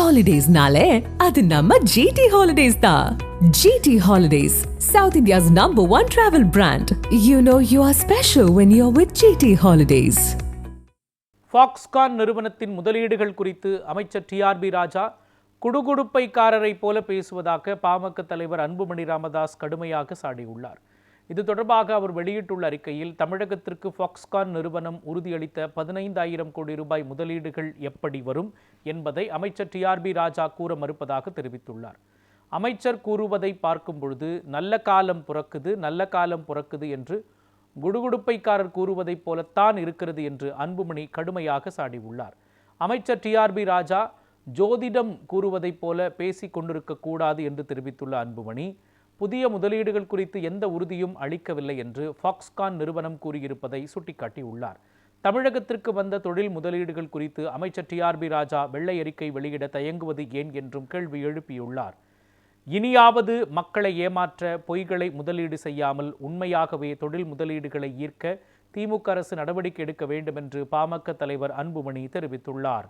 ஹாலிடேஸ்னாலே அது நம்ம ஜிடி ஹாலிடேஸ் தான். GT holidays, South India's #1 travel brand. You know you are special when you're with GT Holidays. Foxconn நிறுவனத்தின் முதலீடுகள் குறித்து அமைச்சர் டிஆர்பி ராஜா குடுகுடுப்பைக்காரரை போல பேசுவதாக பாமக தலைவர் அன்புமணி ராமதாஸ் கடுமையாக சாடியுள்ளார். இது தொடர்பாக அவர் வெளியிட்டுள்ள அறிக்கையில், தமிழகத்திற்கு ஃபாக்ஸ்கான் நிறுவனம் உறுதியளித்த 15,000 கோடி ரூபாய் முதலீடுகள் எப்படி வரும் என்பதை அமைச்சர் டிஆர்பி ராஜா கூற மறுப்பதாக தெரிவித்துள்ளார். அமைச்சர் கூறுவதை பார்க்கும் பொழுது நல்ல காலம் பிறக்குது என்று குடுகுடுப்பைக்காரர் கூறுவதைப் போலத்தான் இருக்கிறது என்று அன்புமணி கடுமையாக சாடியுள்ளார். அமைச்சர் டிஆர்பி ராஜா ஜோதிடம் கூறுவதைப் போல பேசிக் கொண்டிருக்க கூடாது என்று தெரிவித்துள்ள அன்புமணி, புதிய முதலீடுகள் குறித்து எந்த உறுதியும் அளிக்கவில்லை என்று ஃபாக்ஸ்கான் நிறுவனம் கூறியிருப்பதை சுட்டிக்காட்டியுள்ளார். தமிழகத்திற்கு வந்த தொழில் முதலீடுகள் குறித்து அமைச்சர் டிஆர்பி ராஜா வெள்ளை அறிக்கை வெளியிட தயங்குவது ஏன் என்றும் கேள்வி எழுப்பியுள்ளார். இனியாவது மக்களை ஏமாற்ற பொய்களை முதலீடு செய்யாமல் உண்மையாகவே தொழில் முதலீடுகளை ஈர்க்க திமுக அரசு நடவடிக்கை எடுக்க வேண்டும் என்று பாமக தலைவர் அன்புமணி தெரிவித்துள்ளார்.